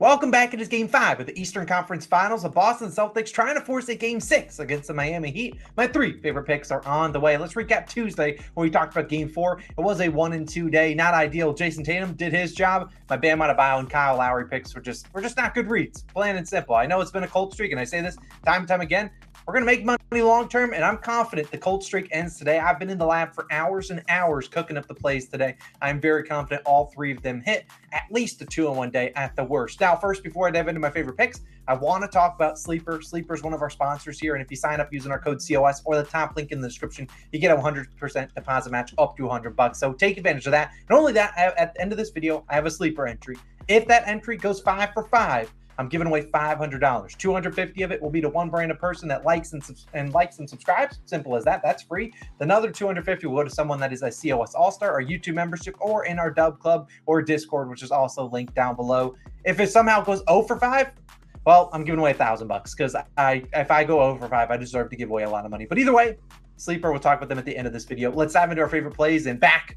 Welcome back. It is Game 5 of the Eastern Conference Finals. The Boston Celtics trying to force a Game 6 against the Miami Heat. My three favorite picks are on the way. Let's recap Tuesday when we talked about Game 4. It was a 1-2 day, not ideal. Jason Tatum did his job. My Bam Adebayo and Kyle Lowry picks were just not good reads. Plain and simple. I know it's been a cold streak, and I say this time and time again. We're going to make money long-term, and I'm confident the cold streak ends today. I've been in the lab for hours and hours cooking up the plays today. I'm very confident all three of them hit at least a 2-in-1 day at the worst. Now, first, before I dive into my favorite picks, I want to talk about Sleeper. Sleeper is one of our sponsors here, and if you sign up using our code COS or the top link in the description, you get a 100% deposit match up to $100. So take advantage of that. Not only that, at the end of this video, I have a Sleeper entry. If that entry goes 5 for 5, I'm giving away $500. $250 of it will be to one branded person that likes and subscribes. Simple as that. That's free. Another $250 will go to someone that is a COS All-Star, our YouTube membership, or in our Dub Club or Discord, which is also linked down below. If it somehow goes 0 for 5, well, I'm giving away $1,000 because if I go 0 for 5, I deserve to give away a lot of money. But either way, Sleeper, we'll talk about them at the end of this video. Let's dive into our favorite plays, and back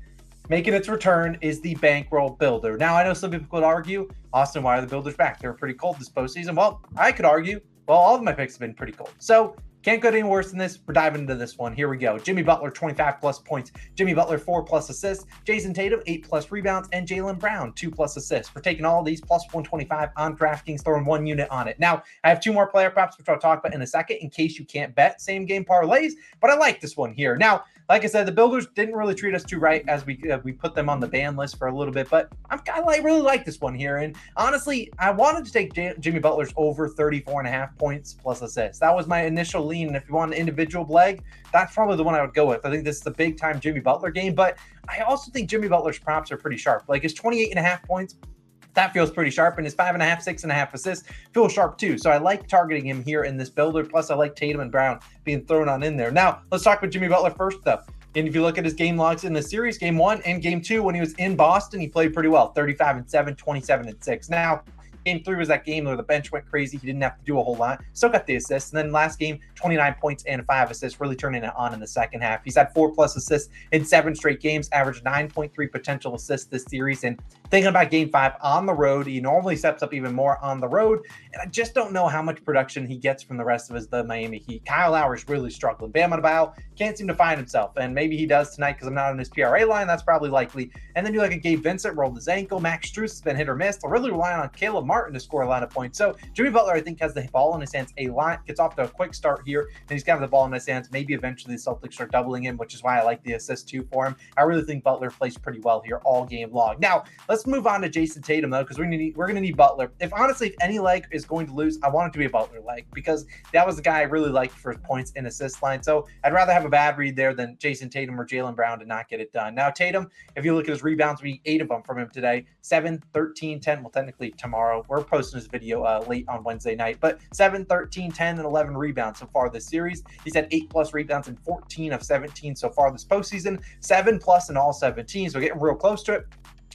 making its return is the bankroll builder. Now, I know some people could argue, Austin, why are the builders back? They were pretty cold this postseason. Well, I could argue, well, all of my picks have been pretty cold. So can't go any worse than this. We're diving into this one. Here we go. Jimmy Butler, 25+ points. Jimmy Butler, 4+ assists. Jason Tatum, 8+ rebounds. And Jaylen Brown, 2+ assists. We're taking all of these plus 125 on DraftKings, throwing one unit on it. Now, I have two more player props, which I'll talk about in a second in case you can't bet same game parlays. But I like this one here. Now, like I said, the builders didn't really treat us too right as we put them on the ban list for a little bit, but I really like this one here. And honestly, I wanted to take Jimmy Butler's over 34.5 points plus assists. That was my initial lean. And if you want an individual leg, that's probably the one I would go with. I think this is a big time Jimmy Butler game, but I also think Jimmy Butler's props are pretty sharp. Like his 28.5 points, that feels pretty sharp, and his 5.5, 6.5 assists feel sharp too. So I like targeting him here in this builder. Plus, I like Tatum and Brown being thrown on in there. Now, let's talk about Jimmy Butler first, though. And if you look at his game logs in the series, game 1 and game 2, when he was in Boston, he played pretty well. 35-7, 27-6. Now, game 3 was that game where the bench went crazy. He didn't have to do a whole lot. Still got the assists. And then last game, 29 points and 5 assists, really turning it on in the second half. He's had 4+ assists in 7 straight games, averaged 9.3 potential assists this series. And thinking about game 5 on the road, he normally steps up even more on the road. And I just don't know how much production he gets from the rest of the Miami Heat. Kyle Lowry's really struggling. Bam Adebayo can't seem to find himself. And maybe he does tonight because I'm not on his PRA line. That's probably likely. And then you look at Gabe Vincent, rolled his ankle. Max Strus has been hit or miss. They're really relying on Caleb Martin to score a lot of points. So Jimmy Butler, I think, has the ball in his hands a lot. Gets off to a quick start here, and he's got the ball in his hands. Maybe eventually the Celtics start doubling him, which is why I like the assist too for him. I really think Butler plays pretty well here all game long. Now, let's move on to Jason Tatum, though, because we're going to need Butler. If any leg is going to lose, I want it to be a Butler leg because that was the guy I really liked for his points and assist line. So I'd rather have a bad read there than Jason Tatum or Jaylen Brown to not get it done. Now, Tatum, if you look at his rebounds, we 8 of them from him today. 7, 13, 10. Well, technically tomorrow. We're posting this video late on Wednesday night, but 7, 13, 10, and 11 rebounds so far this series. He's had 8+ rebounds in 14 of 17 so far this postseason. 7+ in all 17, so getting real close to it.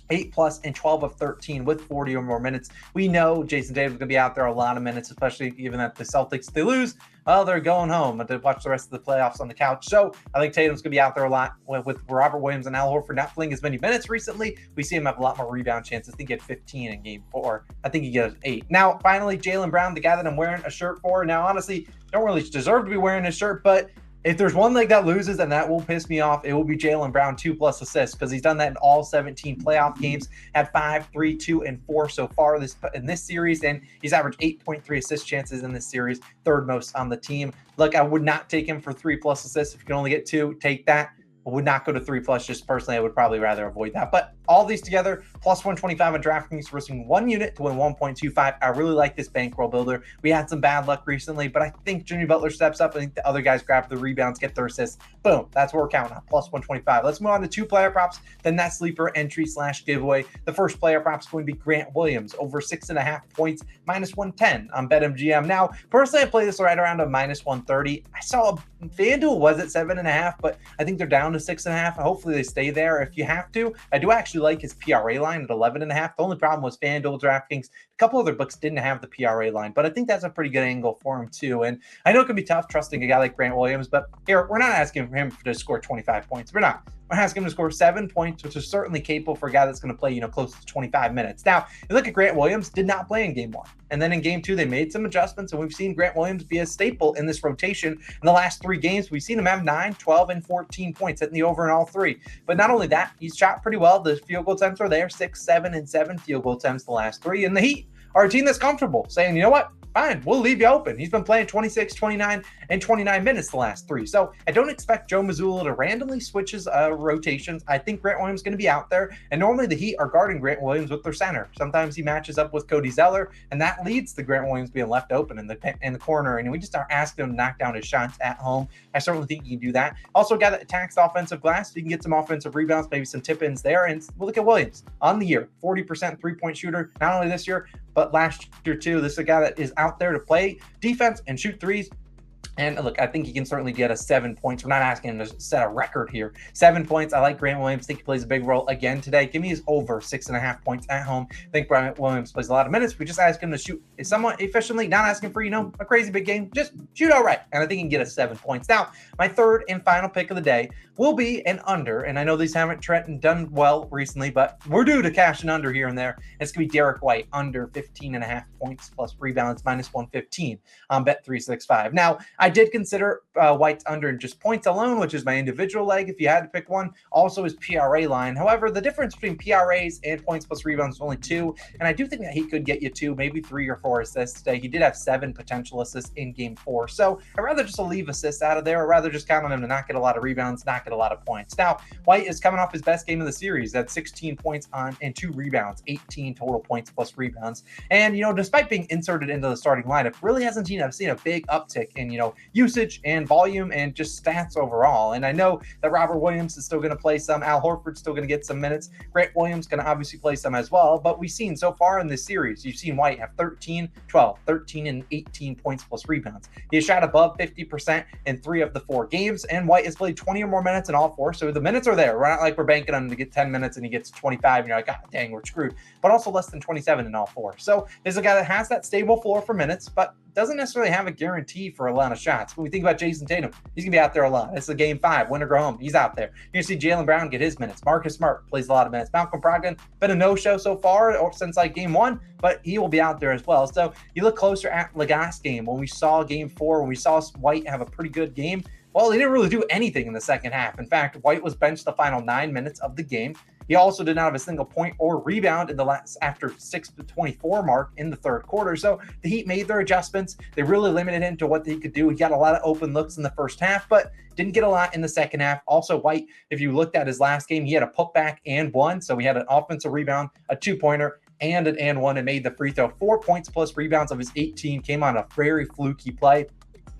8+ in 12 of 13 with 40 or more minutes. We know Jason Tatum's going to be out there a lot of minutes, especially given that the Celtics, if they lose, well, they're going home to watch the rest of the playoffs on the couch. So I think Tatum's going to be out there a lot with Robert Williams and Al Horford not playing as many minutes recently. We see him have a lot more rebound chances. I think he had 15 in game 4. I think he gets 8. Now, finally, Jaylen Brown, the guy that I'm wearing a shirt for. Now, honestly, don't really deserve to be wearing his shirt, but if there's one leg that loses, and that will piss me off, it will be Jaylen Brown, 2+ assists, because he's done that in all 17 playoff games, had 5, 3, 2, and 4 so far in this series, and he's averaged 8.3 assist chances in this series, third most on the team. Look, I would not take him for 3+ assists. If you can only get 2, take that. I would not go to 3+. Just personally, I would probably rather avoid that. But all these together, plus 125 on DraftKings, risking one unit to win 1.25. I really like this bankroll builder. We had some bad luck recently, but I think Jimmy Butler steps up. I think the other guys grab the rebounds, get their assists. Boom, that's what we're counting on, plus 125. Let's move on to 2 player props, then that sleeper entry / giveaway. The first player prop is going to be Grant Williams, over 6.5 points, -110 on BetMGM. Now, personally, I play this right around a -130. I saw FanDuel was at 7.5, but I think they're down to 6.5. Hopefully they stay there if you have to. I do actually like his PRA line at 11.5. The only problem was FanDuel, DraftKings, couple other books didn't have the PRA line, but I think that's a pretty good angle for him too. And I know it can be tough trusting a guy like Grant Williams, but here, we're not asking for him to score 25 points. We're not. We're asking him to score 7 points, which is certainly capable for a guy that's going to play, close to 25 minutes. Now, you look at Grant Williams, did not play in game 1. And then in game 2, they made some adjustments, and we've seen Grant Williams be a staple in this rotation. In the last 3 games, we've seen him have 9, 12, and 14 points, hitting the over in all 3. But not only that, he's shot pretty well. The field goal attempts are there, 6, 7, and 7 field goal attempts the last 3. And the Heat are a team that's comfortable, saying, you know what? Fine, we'll leave you open. He's been playing 26, 29, and 29 minutes the last 3. So I don't expect Joe Mazzulla to randomly switch his rotations. I think Grant Williams is going to be out there. And normally the Heat are guarding Grant Williams with their center. Sometimes he matches up with Cody Zeller, and that leads to Grant Williams being left open in the corner. And we just are asking him to knock down his shots at home. I certainly think he can do that. Also a guy that attacks the offensive glass, so you can get some offensive rebounds, maybe some tip-ins there. And we'll look at Williams on the year, 40% three-point shooter, not only this year, but last year too. This is a guy that is out there to play defense and shoot threes. And look, I think he can certainly get us 7 points. We're not asking him to set a record here. 7 points. I like Grant Williams. Think he plays a big role again today. Give me his over 6.5 points at home. I think Grant Williams plays a lot of minutes. We just ask him to shoot somewhat efficiently, not asking for, a crazy big game. Just shoot all right. And I think he can get us 7 points. Now, my third and final pick of the day will be an under. And I know these haven't done well recently, but we're due to cash an under here and there. It's going to be Derek White under 15.5 points plus rebounds minus 115 on Bet365. Now, I did consider White's under in just points alone, which is my individual leg if you had to pick one. Also his PRA line. However, the difference between PRAs and points plus rebounds is only 2. And I do think that he could get you 2, maybe 3 or 4 assists today. He did have 7 potential assists in game 4. So I'd rather just leave assists out of there. I'd rather just count on him to not get a lot of rebounds, not get a lot of points. Now, White is coming off his best game of the series at 16 points and 2 rebounds, 18 total points plus rebounds. And, despite being inserted into the starting lineup, really hasn't seen a big uptick in, usage and volume and just stats overall. And I know that Robert Williams is still going to play some. Al Horford's still going to get some minutes. Grant Williams going to obviously play some as well. But we've seen so far in this series, you've seen White have 13, 12, 13, and 18 points plus rebounds. He has shot above 50% in 3 of the 4 games, and White has played 20 or more minutes in all 4. So the minutes are there. We're not like we're banking on him to get 10 minutes and he gets 25 and you're like, God dang, we're screwed. But also less than 27 in all 4. So there's a guy that has that stable floor for minutes, but doesn't necessarily have a guarantee for a lot of shots. When we think about Jason Tatum, he's going to be out there a lot. It's a game 5, win or go home. He's out there. You're going to see Jaylen Brown get his minutes. Marcus Smart plays a lot of minutes. Malcolm Brogdon, been a no-show so far or since game 1, but he will be out there as well. So you look closer at Lagasse game when we saw game 4, when we saw White have a pretty good game. Well, he didn't really do anything in the second half. In fact, White was benched the final 9 minutes of the game. He also did not have a single point or rebound in the last after 6 to 24 mark in the third quarter. So the Heat made their adjustments. They really limited him to what he could do. He got a lot of open looks in the first half, but didn't get a lot in the second half. Also, White, if you looked at his last game, he had a putback and 1. So he had an offensive rebound, a 2-pointer, and an and 1, and made the free throw. 4 points plus rebounds of his 18 came on a very fluky play.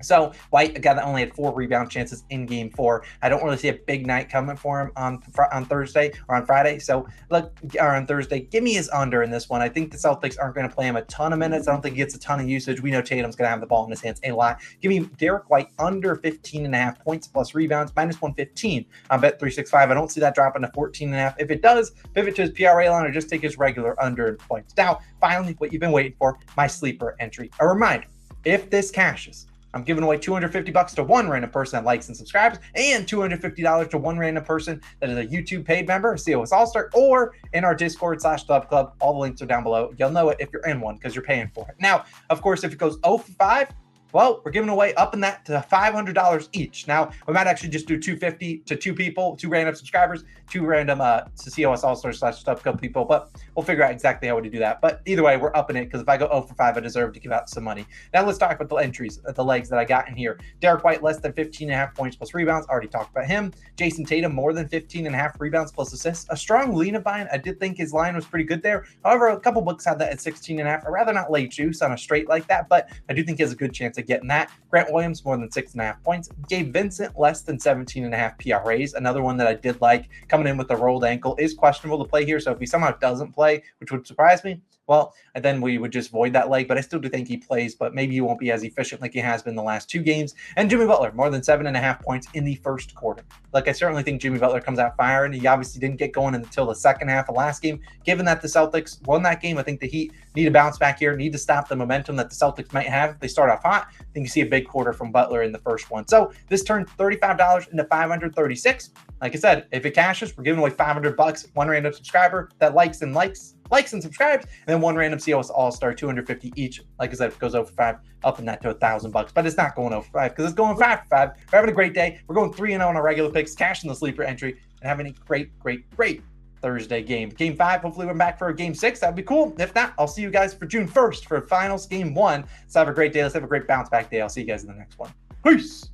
So White, a guy that only had 4 rebound chances in game 4. I don't really see a big night coming for him on Thursday or on Friday. So look, or on Thursday, give me his under in this one. I think the Celtics aren't going to play him a ton of minutes. I don't think he gets a ton of usage. We know Tatum's going to have the ball in his hands a lot. Give me Derek White under 15.5 points plus rebounds, minus 115 on Bet365. I don't see that dropping to 14.5. If it does, pivot to his PRA line or just take his regular under in points. Now, finally, what you've been waiting for, my sleeper entry. A reminder, if this cashes, I'm giving away $250 to one random person that likes and subscribes, and $250 to one random person that is a YouTube paid member, COS All-Star, or in our Discord/Club. All the links are down below. You'll know it if you're in one because you're paying for it. Now, of course, if it goes 0 for 5, well, we're giving away up in that to $500 each. Now, we might actually just do $250 to 2 people, 2 random subscribers, 2 random COS All-Star/StubClub people, but we'll figure out exactly how to do that. But either way, we're upping it because if I go 0 for 5, I deserve to give out some money. Now, let's talk about the entries, the legs that I got in here. Derek White, less than 15.5 points plus rebounds. Already talked about him. Jason Tatum, more than 15.5 rebounds plus assists. A strong lean of mine. I did think his line was pretty good there. However, a couple books had that at 16.5. I'd rather not lay juice on a straight like that, but I do think he has a good chance of getting that. Grant Williams, more than 6.5 points. Gabe Vincent, less than 17.5 PRAs. Another one that I did like, coming in with a rolled ankle, is questionable to play here. So if he somehow doesn't play, which would surprise me, well, and then we would just void that leg. But I still do think he plays, but maybe he won't be as efficient like he has been the last 2 games. And Jimmy Butler, more than 7.5 points in the first quarter. Like, I certainly think Jimmy Butler comes out firing. He obviously didn't get going until the second half of last game. Given that the Celtics won that game, I think the Heat need to bounce back here, need to stop the momentum that the Celtics might have if they start off hot. I think you see a big quarter from Butler in the first one. So this turned $35 into $536. Like I said, if it cashes, we're giving away $500. One random subscriber that likes and subscribes, and then one random COS All-Star, $250 each. Like I said, if it goes over 5, up in that to $1,000. But it's not going over 5 because it's going 5 for 5. We're having a great day. We're going 3-0 on our regular picks, cashing the sleeper entry, and having a great Thursday game. Game 5, hopefully we're back for a game 6. That'd be cool. If not, I'll see you guys for June 1st for finals game 1. Let's have a great day. Let's have a great bounce back day. I'll see you guys in the next one. Peace.